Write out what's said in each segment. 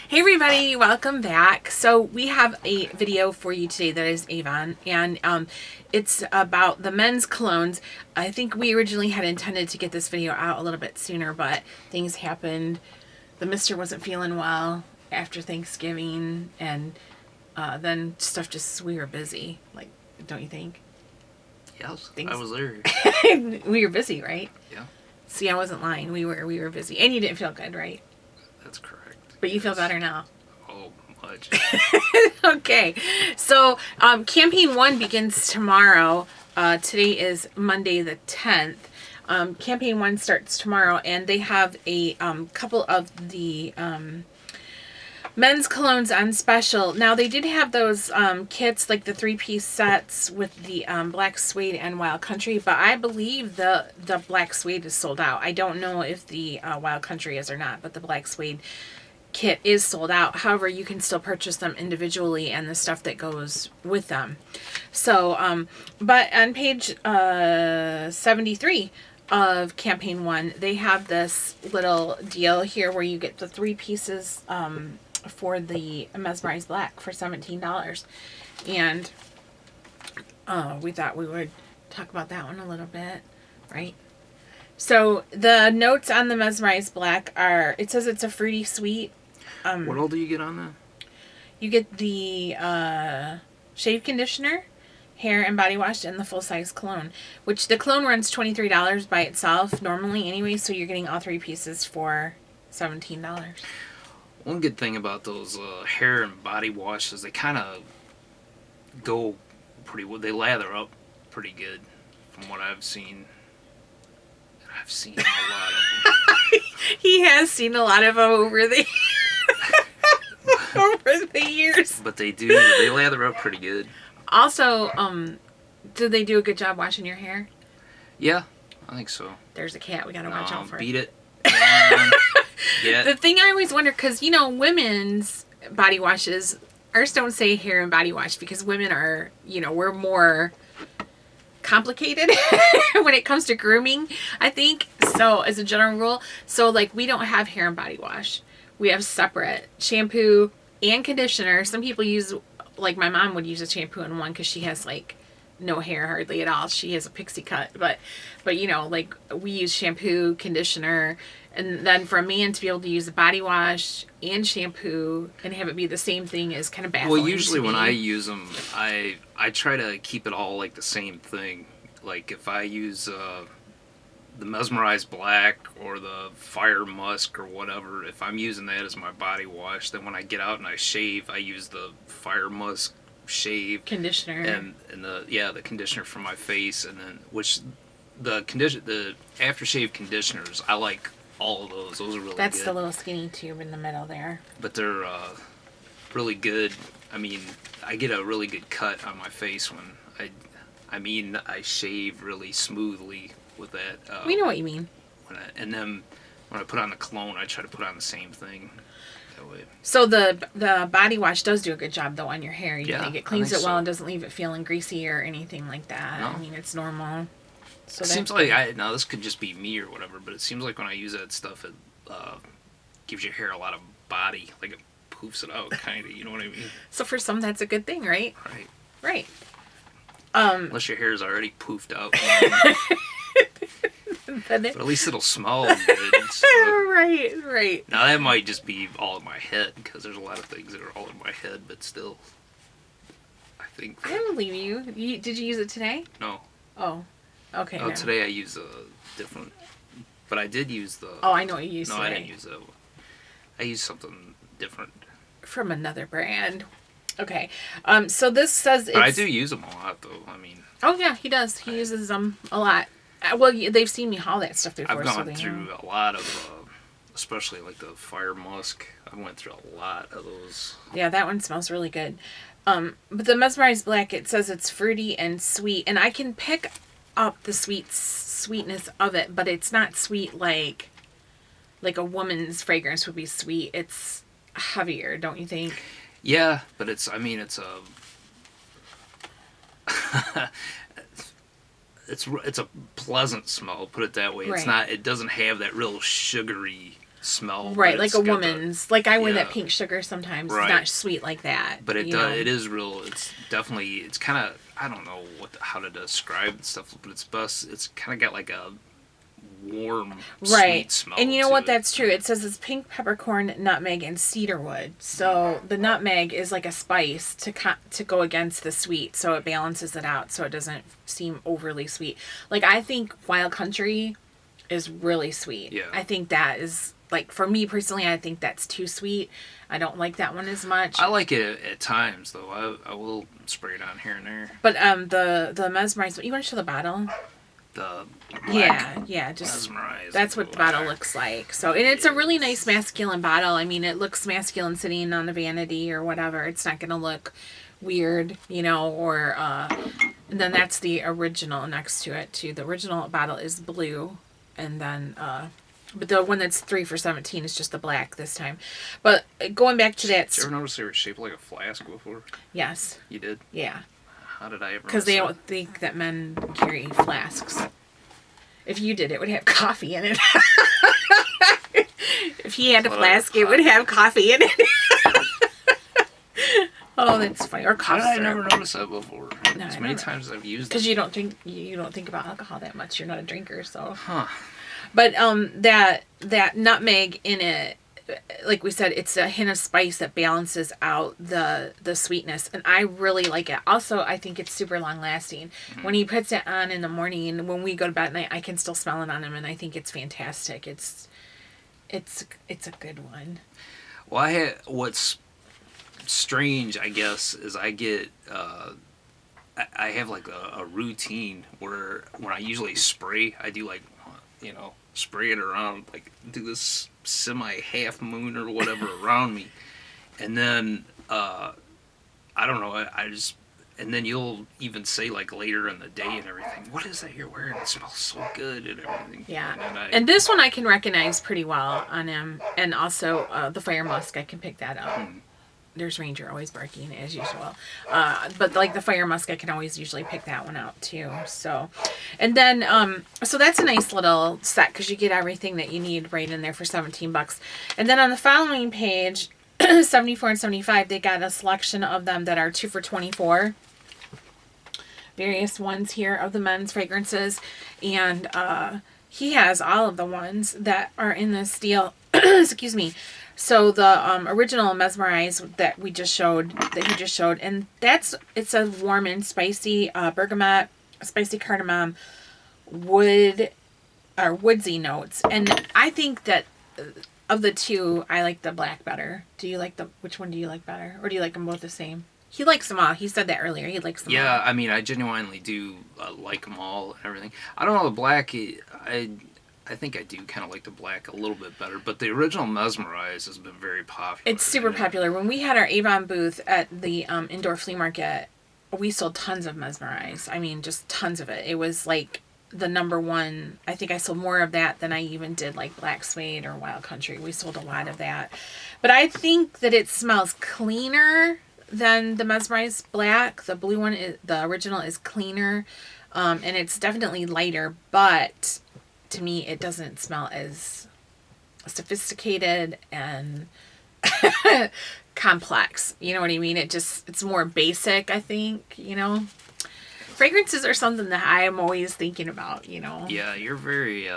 Hey everybody, welcome back. So we have a video for you today that is Avon, and it's about the men's colognes. I think we originally had intended to get this video out a little bit sooner, but things happened. The mister wasn't feeling well after Thanksgiving, and then stuff just, we were busy. Like, don't you think? Yes, I was there. We were busy, right? Yeah. See, I wasn't lying. We were busy. And you didn't feel good, right? That's correct. But you feel better now. Oh, much. Okay, so campaign 1 begins tomorrow. Today is Monday the 10th. Campaign 1 starts tomorrow, and they have a couple of the men's colognes on special. Now, they did have those kits, like the 3-piece sets with the black suede and wild country, but I believe the black suede is sold out. I don't know if the wild country is or not, but the black suede kit is sold out. However, you can still purchase them individually and the stuff that goes with them. So, but on page 73 of campaign 1, they have this little deal here where you get the 3 pieces for the Mesmerize Black for $17. And we thought we would talk about that one a little bit, right? So the notes on the Mesmerize Black are, it says it's a fruity sweet. What all do you get on that? You get the shave conditioner, hair and body wash, and the full-size cologne, which the cologne runs $23 by itself normally anyway, so you're getting all 3 pieces for $17. One good thing about those hair and body washes, they kind of go pretty well. They lather up pretty good from what I've seen. And I've seen a lot of them. He has seen a lot of them over the over the years. But they do. They lather up pretty good. Also, do they do a good job washing your hair? Yeah, I think so. There's a cat. We gotta watch out for. Beat it. Yeah. The thing I always wonder, because, you know, women's body washes, ours don't say hair and body wash because women are, you know, we're more complicated when it comes to grooming, I think. So, as a general rule, so, like, we don't have hair and body wash. We have separate shampoo and conditioner. Some people use, like, my mom would use a shampoo in one because she has, like, no hair hardly at all. She has a pixie cut, but you know, like, we use shampoo, conditioner, and then for a man to be able to use a body wash and shampoo and have it be the same thing is kind of baffling. Well, usually when I use them, I try to keep it all like the same thing. Like if I use the Mesmerize Black or the Fire Musk or whatever, if I'm using that as my body wash, then when I get out and I shave, I use the Fire Musk shave conditioner and the conditioner for my face, and then the aftershave conditioners, I like all of those. Those are really good. That's the little skinny tube in the middle there. But they're really good. I mean, I get a really good cut on my face when I shave really smoothly with that. We know what you mean. And then when I put on the cologne, I try to put on the same thing. That way. So the body wash does do a good job though on your hair. You think it cleans it well so. And doesn't leave it feeling greasy or anything like that. No. I mean, it's normal. So it seems like now this could just be me or whatever, but it seems like when I use that stuff, it gives your hair a lot of body, like it poofs it out, kind of. You know what I mean? So for some, that's a good thing, right? Right. Right. Unless your hair is already poofed out. But at least it'll smell good. So. Right. Now that might just be all in my head because there's a lot of things that are all in my head, but still, I think. I don't believe you. Did you use it today? No. Oh. Okay. Oh, today I used a different, but I did use the. Oh, I know what you used. No, today. I didn't use that. I used something different. From another brand. Okay. So this says. But I do use them a lot, though. I mean. Oh yeah, he does. He uses them a lot. Well, they've seen me haul that stuff before. I've gone through a lot of, especially like the Fire Musk. I went through a lot of those. Yeah, that one smells really good. But the Mesmerize Black, it says it's fruity and sweet, and I can pick up the sweetness of it, but it's not sweet like a woman's fragrance would be sweet. It's heavier, don't you think? Yeah, but it's a it's a pleasant smell, put it that way. Right. It's not. It doesn't have that real sugary smell. Right, like a got woman's. Like I wear that yeah. pink sugar sometimes. Right. It's not sweet like that. But it you know. it is real. It's definitely, it's kind of, I don't know how to describe stuff, but it's kind of got like a warm, Right. sweet smell. And you know to what? it. That's true. It says it's pink peppercorn, nutmeg, and cedarwood. So the nutmeg is like a spice to go against the sweet, so it balances it out, so it doesn't seem overly sweet. Like I think Wild Country is really sweet. Yeah. I think that is like for me personally. I think that's too sweet. I don't like that one as much. I like it at times though. I will spray it on here and there. But the Mesmerize. You want to show the bottle? The Yeah, just Mesmerize that's what the Black. bottle looks like. So, and it's a really nice masculine bottle. I mean, it looks masculine sitting on the vanity or whatever. It's not going to look weird, you know, or and then that's the original next to it too. The original bottle is blue, and then but the one that's 3 for $17 is just the black this time. But going back to that, Did you ever notice they were shaped like a flask before? yes, You did? yeah, How did I ever? because they notice don't think that men carry flasks. If you did, it would have coffee in it. If he had a flask, it would have coffee in it. Oh, that's funny. Or that? How cough did I never syrup. notice that before? No, as I many never- times as I've used it. Because you don't think about alcohol that much. You're not a drinker, so. Huh. But that nutmeg in it, like we said, it's a hint of spice that balances out the sweetness, and I really like it. Also, I think it's super long lasting. Mm-hmm. When he puts it on in the morning, when we go to bed at night, I can still smell it on him, and I think it's fantastic. It's a good one. Well, what's strange, I guess, is I get I have like a routine where when I usually spray, I do like, you know, spray it around, like do this semi half moon or whatever around me, and then I don't know, I just, and then you'll even say like later in the day and everything, what is that you're wearing? It smells so good and everything. Yeah. And then And this one I can recognize pretty well on him, and also the Fire Musk, I can pick that up. There's Ranger always barking as usual, but like the Fire Musk, I can always usually pick that one out too. So, and then so that's a nice little set because you get everything that you need right in there for $17. And then on the following page, 74 and 75, they got a selection of them that are 2 for $24. Various ones here of the men's fragrances, and he has all of the ones that are in this deal. Excuse me. So the original Mesmerize that he just showed, and it's a warm and spicy bergamot, spicy cardamom, wood, or woodsy notes, and I think that of the two, I like the black better. Which one do you like better, or do you like them both the same? He likes them all. He said that earlier. He likes them all. yeah, I mean, I genuinely do like them all and everything. I don't know, the black, I think I do kind of like the black a little bit better, but the original Mesmerize has been very popular. It's super popular. When we had our Avon booth at the indoor flea market, we sold tons of Mesmerize. I mean, just tons of it. It was like the number one. I think I sold more of that than I even did like Black Suede or Wild Country. We sold a lot of that. But I think that it smells cleaner than the Mesmerize Black. The blue one, the original, is cleaner, and it's definitely lighter, but to me, it doesn't smell as sophisticated and complex. You know what I mean? It's more basic, I think, you know? Fragrances are something that I am always thinking about, you know? Yeah, you're very,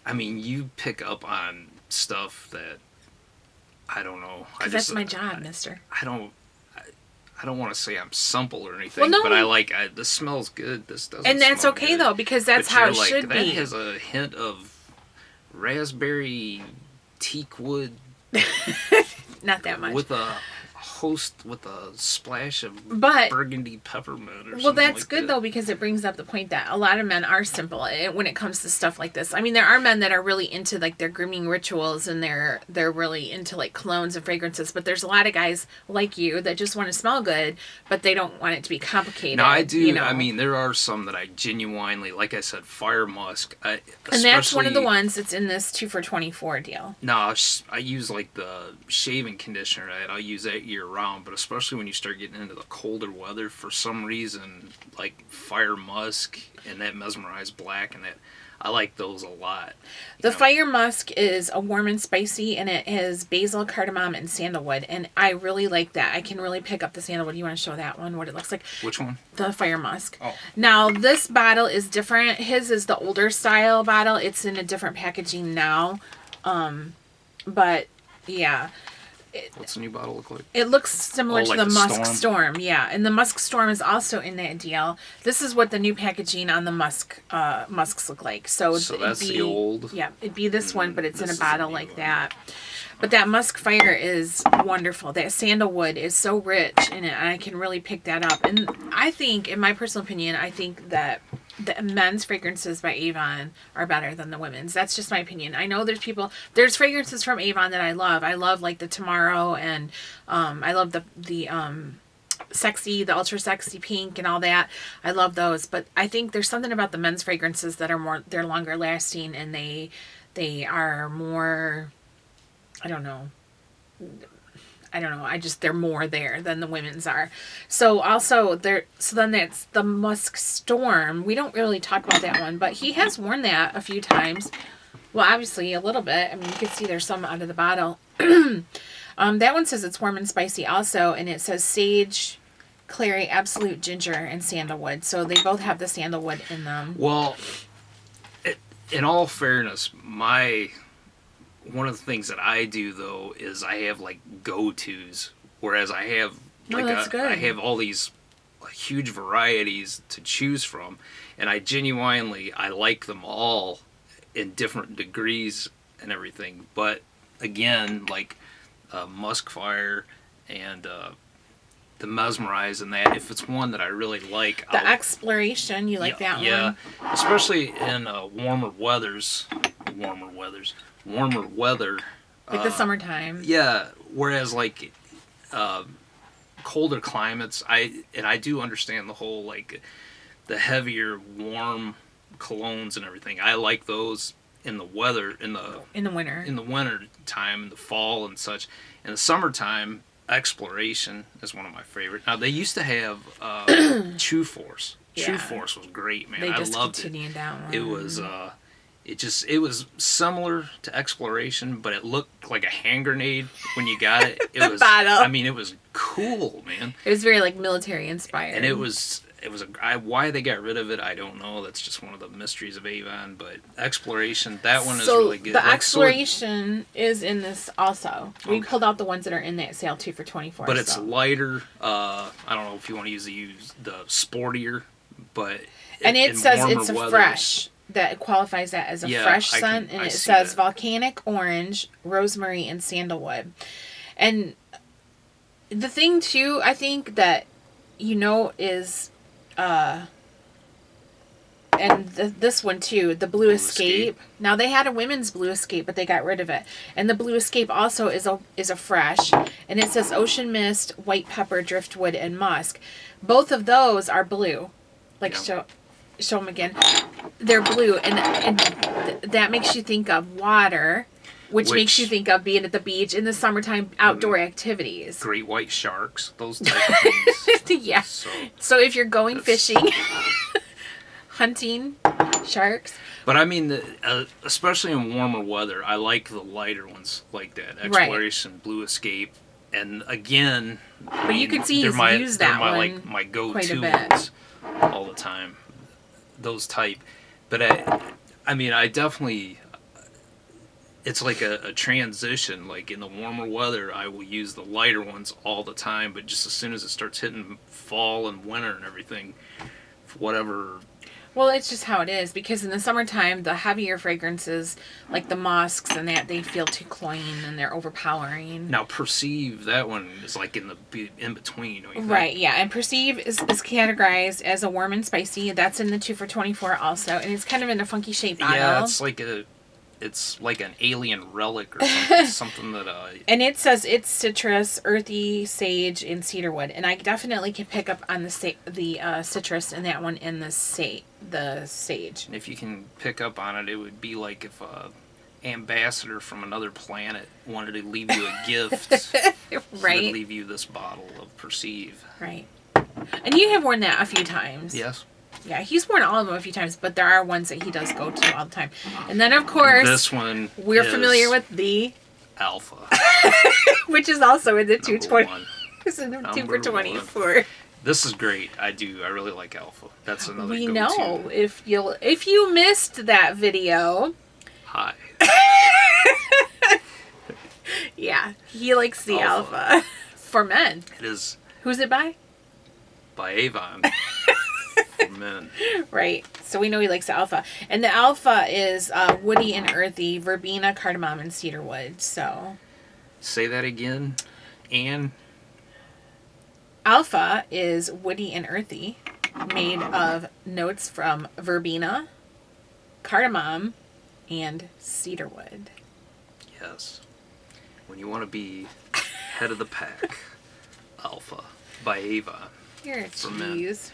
I mean, you pick up on stuff that, I don't know. Because that's my job, mister. I don't want to say I'm simple or anything, Well, no, but this smells good. This doesn't. And that's smell okay, good. though, because that's But how you're it like, should that be. has a hint of raspberry teak wood Not that much. with a splash of But burgundy peppermint or something. well, that's like good that. though, because it brings up the point that a lot of men are simple when it comes to stuff like this. I mean, there are men that are really into like their grooming rituals, and they're really into like colognes and fragrances. But there's a lot of guys like you that just want to smell good, but they don't want it to be complicated. No, I do. You know? I mean, there are some that I genuinely, like I said, Fire Musk. And that's one of the especially- ones that's in this 2 for $24 deal. No, I use like the shaving conditioner. Right? I'll use that year round, but especially when you start getting into the colder weather, for some reason, like Fire Musk and that Mesmerize Black and that, I like those a lot. The Fire Musk is a warm and spicy, and it has basil, cardamom, and sandalwood. And I really like that. I can really pick up the sandalwood. You want to show that one, what it looks like? Which one? The Fire Musk. Oh. Now, this bottle is different. His is the older style bottle. It's in a different packaging now. But, yeah. What's the new bottle look like? It looks similar to like the the Musk Storm? Storm, yeah. And the Musk Storm is also in that deal. This is what the new packaging on the Musks look like. So That's the old. Yeah, it'd be this one, but it's in This a is the bottle new like one. that. But that Musk Fire is wonderful. That sandalwood is so rich in it, and I can really pick that up. And I think, in my personal opinion, I think that the men's fragrances by Avon are better than the women's. That's just my opinion. I know there's fragrances from Avon that I love. I love like the Tomorrow, and I love the sexy, the ultra sexy pink and all that. I love those. But I think there's something about the men's fragrances that are they're longer lasting, and they are more, I don't know. They're more there than the women's are. So then that's the Musk Storm. We don't really talk about that one, but he has worn that a few times. Well, obviously a little bit. I mean, you can see there's some out of the bottle. That one says it's warm and spicy also, and it says sage, clary, absolute ginger, and sandalwood. So they both have the sandalwood in them. Well, in all fairness, one of the things that I do though is I have like go-tos, whereas I have I have all these huge varieties to choose from, and I like them all in different degrees and everything. But again, like Musk Fire and the Mesmerize and that, if it's one that I really like, The Exploration, you like that one? Yeah, especially in warmer weather. Like the summertime. Yeah, whereas like colder climates, I do understand the whole like the heavier warm colognes and everything. I like those in the winter, in the winter time, in the fall and such. In the summertime, Exploration is one of my favorite. Now they used to have True Force. Yeah. True Force was great, man. They I just loved it. continued that one. It was it was similar to Exploration, but it looked like a hand grenade when you got it. It was bottle. I mean, it was cool, man. It was very like military inspired. And it was why they got rid of it, I don't know. That's just one of the mysteries of Avon. But Exploration, that one is really good. The Like Exploration is in this also. We pulled out the ones that are in that sale too for $24. But it's lighter. I don't know if you want to use the sportier, but and it in says warmer it's a weather, fresh. That qualifies that as a fresh scent, and it says volcanic orange, rosemary, and sandalwood. And the thing too, I think that is, and this one too, the Blue Escape. Now they had a women's Blue Escape, but they got rid of it. And the Blue Escape also is a fresh, and it says ocean mist, white pepper, driftwood, and musk. Both of those are blue. Like show them again. They're blue, and that makes you think of water, which makes you think of being at the beach in the summertime outdoor activities. Great white sharks, those type of things. Yeah. So if you're going fishing, hunting sharks. But I mean, especially in warmer weather, I like the lighter ones like that. Exploration, Blue Escape, and again, but you can see he's used that one my go-to quite a bit. ones all the time. Those type, but I definitely. It's like a transition. Like in the warmer weather, I will use the lighter ones all the time. But just as soon as it starts hitting fall and winter and everything, whatever. Well, it's just how it is, because in the summertime, the heavier fragrances, like the musks and that, they feel too cloying and they're overpowering. Now, Perceive, that one is like in between. Right, yeah. And Perceive is categorized as a warm and spicy. That's in the 2 for $24 also. And it's kind of in a funky shape bottle. Yeah, it's like an alien relic or something, something that And it says it's citrus, earthy, sage, and cedarwood. And I definitely can pick up on the citrus in that one and the sage. And if you can pick up on it, it would be like if a ambassador from another planet wanted to leave you a gift. Right. He would leave you this bottle of Perceive. Right. And you have worn that a few times. Yes. Yeah, he's worn all of them a few times, but there are ones that he does go to all the time. And then, of course, this one we're is familiar with the Alpha. which is also in the 220. One. It's in the 2 Number for 20 one. for. This is great. I really like Alpha. That's another We go-to. know if you missed that video. Hi. Yeah, he likes the Alpha for men. It is Who's it by? by Avon. For men. Right. So we know he likes the Alpha. And the Alpha is woody and earthy, verbena, cardamom, and cedarwood. So Say that again. And Alpha is woody and earthy, made of notes from verbena, cardamom, and cedarwood. yes. When you want to be head of the pack, Alpha by Avon. Here, For men. cheese.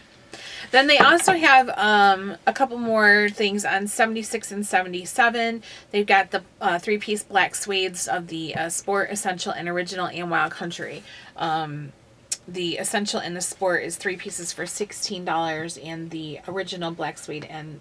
Then they also have a couple more things on 76 and 77. They've got the three-piece black suedes of the Sport, Essential, and Original and Wild Country. The Essential and the Sport is 3 pieces for $16, and the Original Black Suede and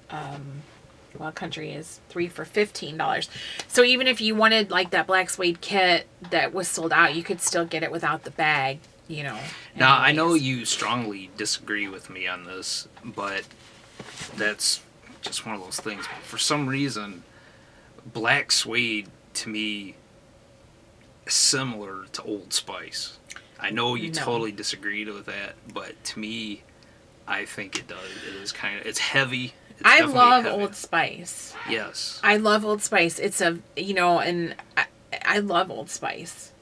Wild Country is 3 for $15. So even if you wanted like that black suede kit that was sold out, you could still get it without the bag, you know. Now, I know anyways. you strongly disagree with me on this, but that's just one of those things. For some reason, black suede to me is similar to Old Spice. I know you No. totally disagreed with that, but to me, I think it does. It is kind of, it's heavy. It's I definitely love heavy. Old Spice. Yes. I love Old Spice. It's a, you know, and I love Old Spice.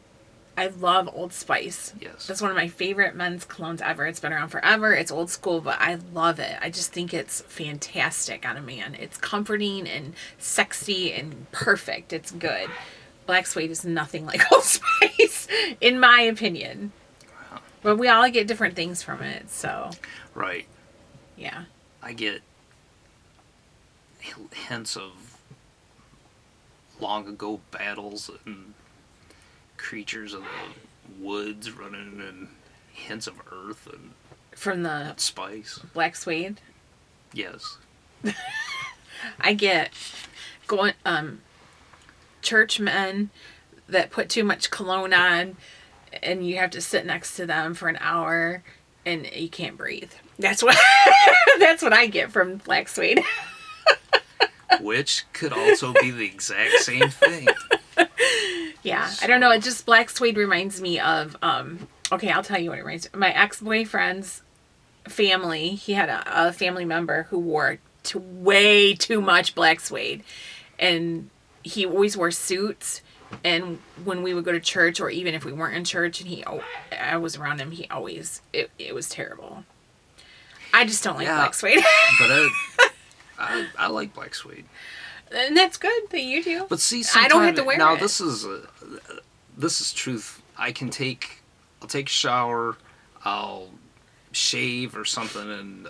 I love Old Spice. Yes. That's one of my favorite men's colognes ever. It's been around forever. It's old school, but I love it. I just think it's fantastic on a man. It's comforting and sexy and perfect. It's good. Black suede is nothing like Old Spice, in my opinion. Wow. But we all get different things from it, so Right. yeah. I get hints of long ago battles and creatures of the woods running and hints of earth and From the spice. black suede, Yes. I get going church men that put too much cologne on, and you have to sit next to them for an hour and you can't breathe. That's what that's what I get from black suede. Which could also be the exact same thing. Yeah, I don't know. It just black suede reminds me of okay, I'll tell you what it reminds me. My ex-boyfriend's family. He had a family member who wore way too much black suede, and he always wore suits. And when we would go to church, or even if we weren't in church, and I was around him, he always it was terrible. I just don't like black suede, But I like black suede. and that's good that you do. But see, I don't have to wear now it. this is truth. I'll take a shower, I'll shave or something, and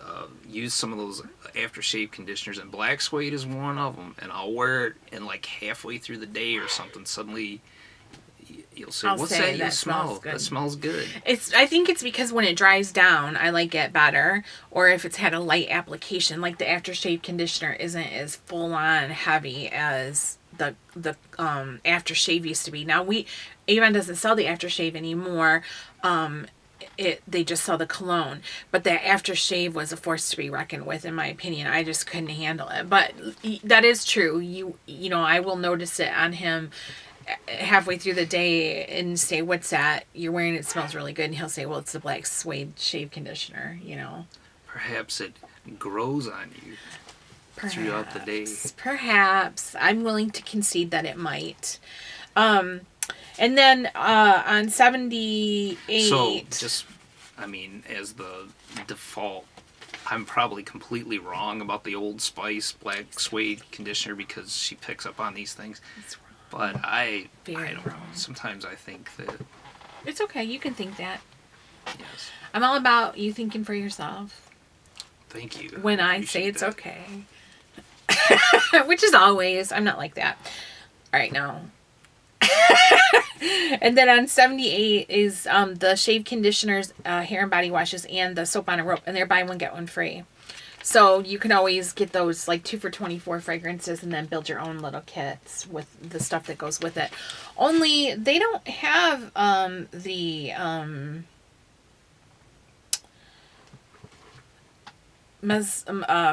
use some of those aftershave conditioners. And black suede is one of them. And I'll wear it, and like halfway through the day or something, suddenly you'll say, I'll "What's say, that you that smell? smells good." That smells good." I think it's because when it dries down, I like it better. Or if it's had a light application, like the aftershave conditioner isn't as full on heavy as the aftershave used to be. Now Avon doesn't sell the aftershave anymore. They just sell the cologne, but the aftershave was a force to be reckoned with, in my opinion. I just couldn't handle it. But that is true. You know, I will notice it on him halfway through the day and say, "What's that you're wearing? It smells really good." And he'll say, "Well, it's the black suede shave conditioner." You know, Perhaps it grows on you throughout the day. Perhaps I'm willing to concede that it might. And then on 78. So, just, I mean, as the default, I'm probably completely wrong about the Old Spice black suede conditioner because she picks up on these things. It's wrong. But I Very don't know. wrong. Sometimes I think that, It's okay. You can think that. yes. I'm all about you thinking for yourself. Thank you. When I say appreciate it's that. okay. Which is always. I'm not like that. All right, no. And then on 78 is the shave conditioners, hair and body washes, and the soap on a rope. And they're buy one, get one free. So you can always get those like 2 for $24 fragrances and then build your own little kits with the stuff that goes with it. Only they don't have the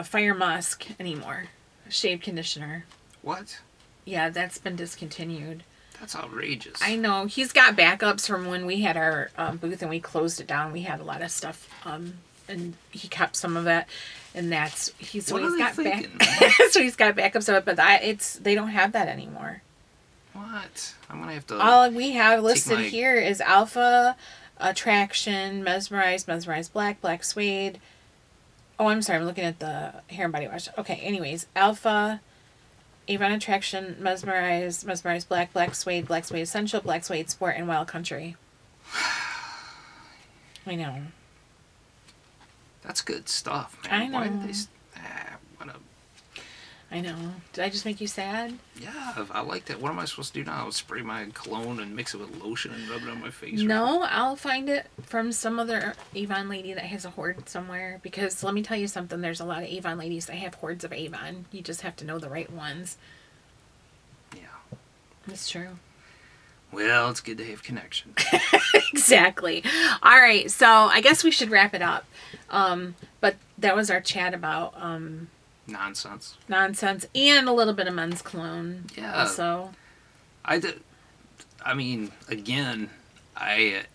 Fire Musk anymore. Shave conditioner. What? Yeah, that's been discontinued. That's outrageous. I know. He's got backups from when we had our booth and we closed it down. We had a lot of stuff, and he kept some of it, and that's so What he's are they got thinking? so he's got backups of it. But they don't have that anymore. What? I'm gonna have to. All we have listed my- here is Alpha, Attraction, Mesmerize Black, Black Suede. Oh, I'm sorry. I'm looking at the hair and body wash. Okay. Anyways, Alpha, Avon Attraction, Mesmerize Black, Black Suede Essential, Black Suede Sport, and Wild Country. I know. That's good stuff, man. I know. Why did they? What a, I know. Did I just make you sad? yeah, I like that. What am I supposed to do now? Spray my cologne and mix it with lotion and rub it on my face? No, I'll find it from some other Avon lady that has a hoard somewhere. Because let me tell you something. There's a lot of Avon ladies that have hoards of Avon. You just have to know the right ones. Yeah. That's true. Well, it's good to have connection. Exactly. All right. So I guess we should wrap it up. But that was our chat about Nonsense. nonsense and a little bit of men's cologne. Yeah. So I did. I mean, again, I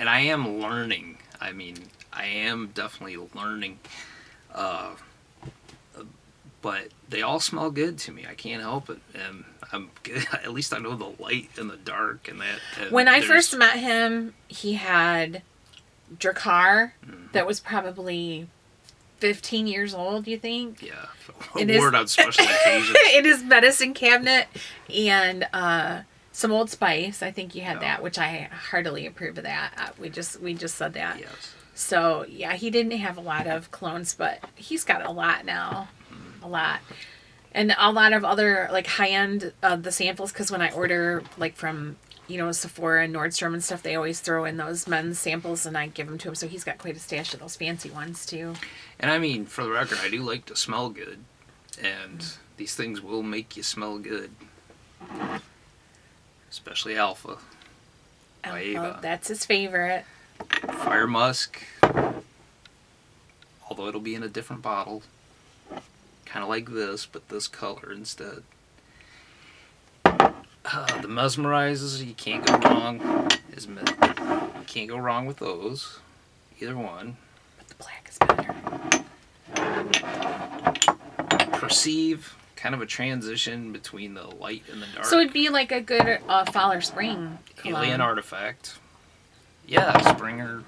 am learning. I mean, I am definitely learning. But they all smell good to me. I can't help it, and I'm good. At least I know the light and the dark and that. And when I first met him, he had Drakkar that was probably 15 years old, you think? yeah, It award is- on special occasions. In his medicine cabinet, and some Old Spice. I think you had Yeah. that, which I heartily approve of that. We just said that. Yes. So yeah, he didn't have a lot of clones, but he's got a lot now, a lot, and a lot of other like high end the samples. Because when I order like from Sephora and Nordstrom and stuff, they always throw in those men's samples, and I give them to him. So he's got quite a stash of those fancy ones too. And I mean, for the record, I do like to smell good, and these things will make you smell good, especially Alpha. By Avon. That's his favorite. Fire Musk, although it'll be in a different bottle, kind of like this, but this color instead. The Mesmerizes, you can't go wrong. You can't go wrong with those, either one. But the black is better. Perceive, kind of a transition between the light and the dark. So it'd be like a good fall or spring Alien cologne. Artifact. Yeah, spring or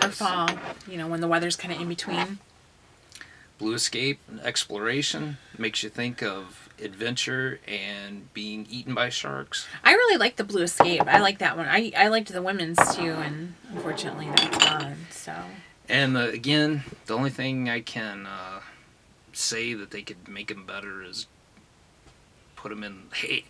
Or fall, when the weather's kind of in between. Blue Escape and Exploration makes you think of adventure and being eaten by sharks. I really like the Blue Escape. I like that one. I liked the women's too, and unfortunately that's gone. So. And again, the only thing I can say that they could make them better is put them in. Hey,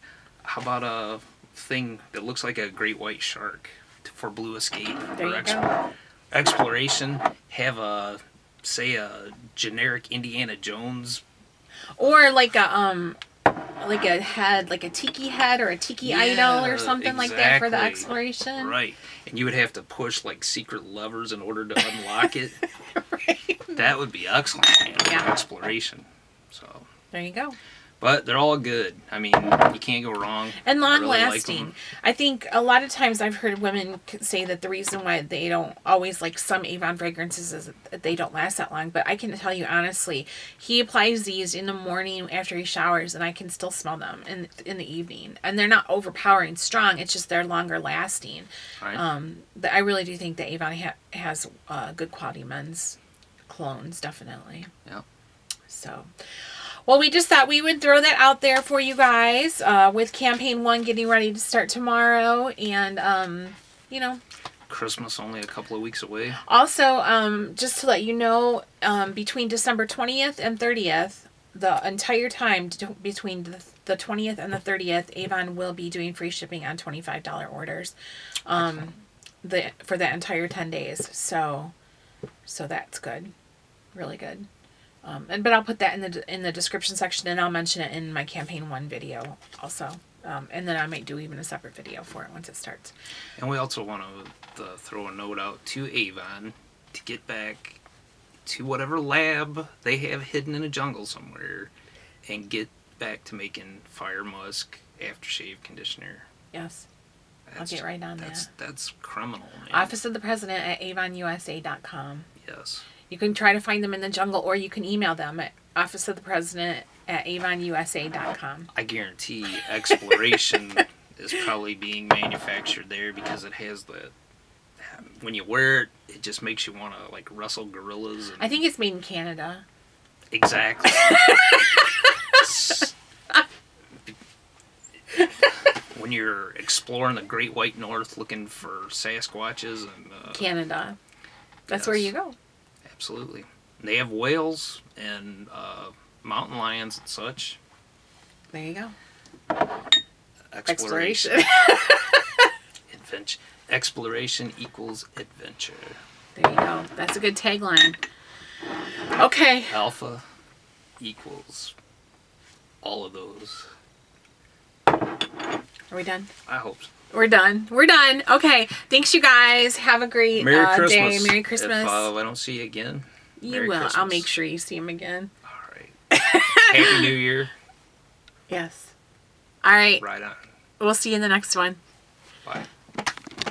how about a thing that looks like a great white shark for Blue Escape There or you go. Exploration? Have a generic Indiana Jones. Or like a head, like a tiki head or a tiki idol or something like that for the exactly. exploration. Right. And you would have to push like secret levers in order to unlock it. Right. That would be excellent, man. Yeah. Exploration. So, There you go. but they're all good. I mean, you can't go wrong. And I long really like lasting. them. I think a lot of times I've heard women say that the reason why they don't always like some Avon fragrances is that they don't last that long. But I can tell you honestly, he applies these in the morning after he showers, and I can still smell them in the evening. And they're not overpowering strong. It's just they're longer lasting. Right. I really do think that Avon has good quality men's clones, definitely. Yep. So. Well, we just thought we would throw that out there for you guys with campaign 1 getting ready to start tomorrow. And, Christmas only a couple of weeks away. also, just to let you know, between December 20th and 30th, the entire time between the 20th and the 30th, Avon will be doing free shipping on $25 orders for that entire 10 days. So that's good. Really good. But I'll put that in the description section, and I'll mention it in my campaign 1 video also. And then I might do even a separate video for it once it starts. And we also want to throw a note out to Avon to get back to whatever lab they have hidden in a jungle somewhere and get back to making Fire Musk aftershave conditioner. Yes. I'll get right on that. That's criminal, man. Office of the President at AvonUSA.com. Yes. You can try to find them in the jungle, or you can email them at Office of the President at AvonUSA.com. I guarantee Exploration is probably being manufactured there because it has the... When you wear it, it just makes you want to, like, wrestle gorillas. And... I think it's made in Canada. Exactly. When you're exploring the Great White North looking for Sasquatches and... Canada. That's yes, where you go. Absolutely. They have whales and mountain lions and such. There you go. Exploration. Adventure. Exploration equals adventure. There you go. That's a good tagline. Okay. Alpha equals all of those. Are we done? I hope so. We're done. We're done. Okay. Thanks, you guys. Have a great Merry day. Christmas. Merry Christmas. If I don't see you again, You Merry will. Christmas. I'll make sure you see him again. All right. Happy New Year. Yes. All right. Right on. We'll see you in the next one. Bye.